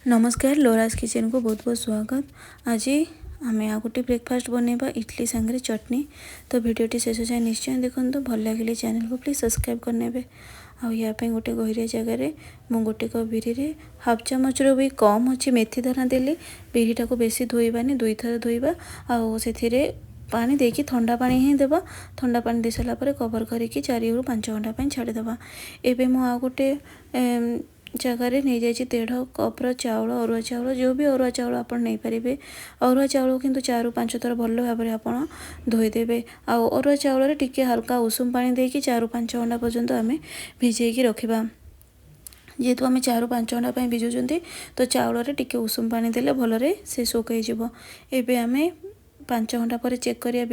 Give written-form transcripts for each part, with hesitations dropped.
नमस्कार लोरास किचन को बहुत बहुत स्वागत। आज आम आ गोटे ब्रेकफास्ट बनैबा इडली सांगे चटनी। तो भिडियोटी शेष जाए निश्चय देखो, भल लगे चैनल को प्लीज सब्सक्राइब करने। आपाई गोटे गहरिया जगार मु गोटे कप बिरी हाफ चामच भी कम अच्छी मेथी दाना देली। बिरीटा को बेसी धोइबानी, 2 थर धोइबा। आउ से पानी देकी ठंडा पानी ही देबा। ठंडा पानी दे सारा पर कवर करके 4 ରୁ 5 घंटा छाड़ीदेवा। एबे मु आ गोटे जगार नहीं जाइए 1.5 कप्र चाउल, अरुआ चाउल, जो भी अरुआ चाउल आप नहीं पारे। अरुआ चाउल किंतु 4 ରୁ 5 थर भल भाव में आप धोईदेवे। अरुआ चाउल टिके हल्का उषुम पानी देकी 4 ରୁ 5 घंटा पर्यंत आम भिजेकी रखा। जेहेतु आम 4 ରୁ 5 घंटा भिजुँच तो चाउल टिके उषुम पानी देले भलरे से सोक हो। एबे आम 5 घंटा पर चेक करिया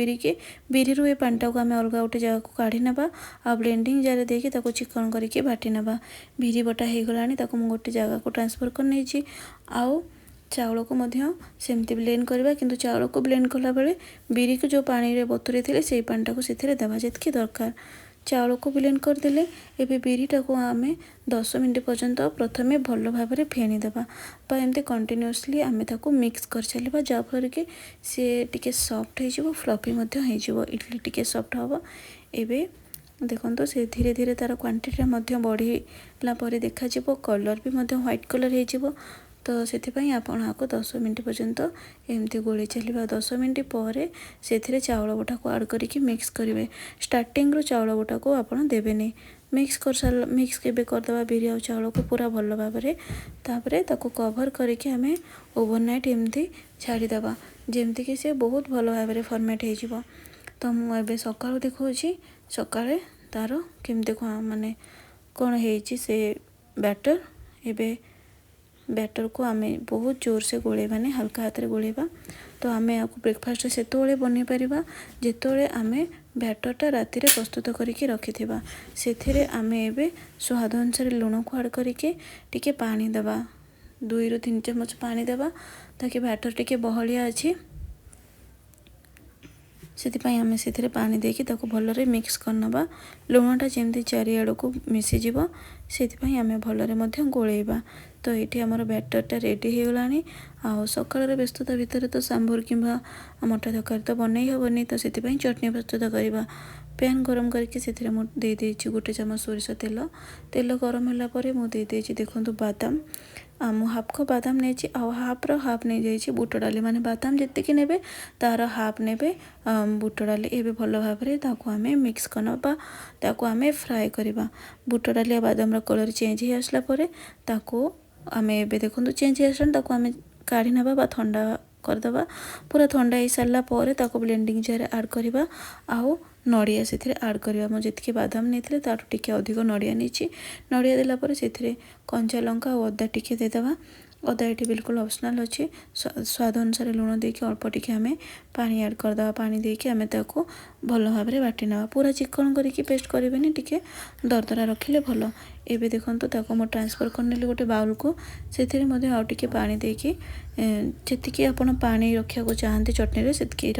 बिरी रू ए पानीटा को आम अलग गोटे जगह को काढ़ी नबा। आ ब्लेंडिंग जार देके ताको चिकन करके बाटी नबा। बिरी बटा हो गलानी, ताको मु गोटे जगह को ट्रांसफर कर नहीं। आउ चाउल को मध्य सेमती ब्लेंड करबा, किंतु चाउल को ब्लेंड कला बेले बिरी को जो पानी रे बतुरे थिले से पानीटा को सेथिरे देबा जेतकी दरकार। चाउल को ब्लेंड करदेले एबे बिरीटा को आम 10 मिनट पर्यंत प्रथमे भल भाव में फेणी देबा। एमती कंटिन्यूअसली आम ताको मिक्स कर चलिबा, जहाँफल कि सी टिके सॉफ्ट हो फ्लफी हो इडली टिके सॉफ्ट हम। एबे देखो से धीरे धीरे तार क्वांटिटी बढ़ला देखा कलर भी व्हाइट कलर हो। तो से आपको 10 मिनट पर्यंत एमती गोले चलिए। 10 मिनट पर से चाउल बटा को आड करके मिक्स करेंगे। स्टार्टिंग रू चाउल बटा को आप देवेनि। मिक्स केबे करदे बिरी आ चाउल को पूरा भल भाव में। तापरे ताको कवर करके आम ओवरनाइट एमती छाड़ीदेवा, जमती कि सी बहुत भल भाव में फर्मेट हो। तो मुझे सका देखा सकाଳେ तार केमती माने कौन है से बैटर। एबे बैटर को आम बहुत जोर से गोलेबानी, हल्का हाथ में गोलेबा। तो आम आपको ब्रेकफास्ट से बन पारिबा जिते आम बैटरटा राति प्रस्तुत करके रखि से आम एबे स्वाद अनुसार लुण को आड करके टिके पानी देवा। 2 ରୁ 3 ଚାମଚ पानी देवा ताकि बैटर टिके बहलिया अच्छी से आम से पानी देकी ताको भलरे मिक्स करनबा। लुणटा जमती चारिआड़ को मिसीज से आम भलरे गोलेबा। तो ये आमर बैटरटा रेडी हो गलानी। आ सकाळ व्यस्तता भितर तो सांभर किंबा मटा तरकारी तो बनई हेबनी। तो से चटनी प्रस्तुत करवा। पैन गरम करके से दे देछि 1 चामच सोरिष तेल। तेल गरम होगापर मुझे देखो बादाम। मु हाफ कप बादाम नहीं हाफ्र हाफ नहीं जाइए बुट डाली, माने बादाम जी ने तार हाफ ने बुट डाली। एवं भल भाव में ताको आम मिक्स करवा, ताको आम फ्राए करवा। बुट डाली बादाम कलर चेंज हो आसला ताको आम एबे देखो चेंज हो आसला ताको आम काढ़ी नबा बा ठंडा करदबा। पूरा ठंडा हो सारा पर ताको ब्लेंडिंग जार आड करवा। आउ नड़िया से आड करवा। मुझे बादाम नहीं तार टिके अधिक नड़िया नहीं। नड़िया देलापर से कंचा लंका और अदा टिके देदेवा। अदा ये बिल्कुल ऑप्शनल अच्छे। स्वाद अनुसार लुण देके अल्प टिके आम पानी ऐड करदे। पानी देके आम ताको भल भाव में बाटी नवा। पूरा चिकन करके पेस्ट करेंगे, टिके दरदरा रखिले भल। एबे देखो ताको मो ट्रांसफर करनेली गोटे बाउल को। से आउ टिके पानी देके जी आप पानी रखा को चाहते चटनी से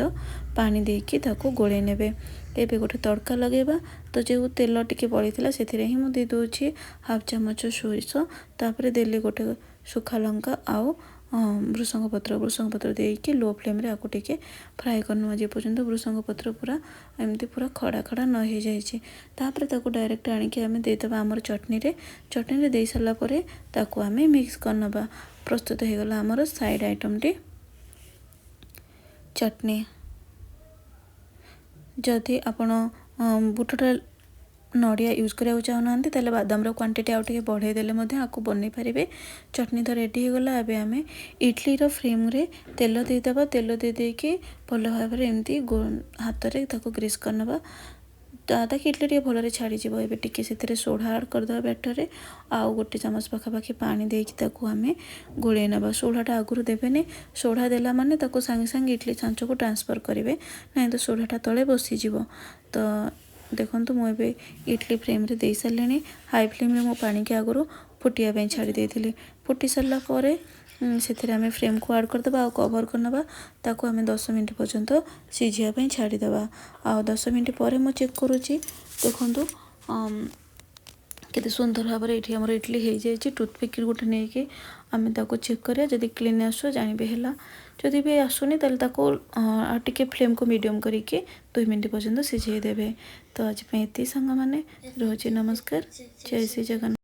पानी देके ताको गोले नेबे। एबे गोटे तड़का लगेबा। तो जो तेल टिके पड़ीला से ही मुझे दे हाफ चामच सोरिष, तापर देली गोटे सुखा लंका आउ भृसंग पत्र देके लो फ्लेम रे आपको टिके फ्राए करना जे पर्यंत भृसंग पत्र पूरा एमती पूरा खड़ा खड़ा न हो जाए। तापर ताको डायरेक्ट आनिके आम देदेबा आमर चटनी रे दे सारा पर ताको आम मिक्स करनबा। प्रस्तुत हो गला आमर साइड आइटमटी चटनी। जदि आपण बुटटा नड़िया यूज करा चाहूना तेल बादाम क्वांटिटी आउ टे बढ़े देले आपको बनई पारे। चटनी तो रेडी हो गला। एबे आम इडली फ्रेम रे तेल देदेबा। तेल दे देके भल भाव में एमती हाथ में ताको ग्रीस करनबा ताकि इडली टे भल छाड़ी। एबे टिके से सोढ़ा आड करदे बैटर। आउ 1 चामच पाखापाखि पानी देकी ताको आम गोले नबा। सोढ़ाटा आगुरी देवेनि। सोढ़ा देला माने ताको सांगे सांगे इडली छांच को ट्रांसफर करेंगे, ना तो सोढ़ाटा तले बसीज। तो देखो मुझे इडली फ्लेम रे दे सारे। हाई फ्लेम रे मो पानी के आगुरी फुटिया छाड़ी देती। फुटी सारा पर से आम फ्रेम को आड करदे आ कवर करनबा। ताको आम 10 मिनट पर्यंत सीझापी छाड़ीदेवा। आ 10 मिनट पर मु चेक करुँची। देखो केते सुंदर भाव ये आमर इडली हो जाए। टूथपिक गोटे नहीं कि आम चेक करिया जदि क्लीन आसो जानबे है। जदि भी आसुनी टे फ्लेम को मीडियम करके 2 मिनट पर्यंत सिझे देवे। तो आज ये सांग मैंने रोचे नमस्कार। जय श्री जगन्नाथ।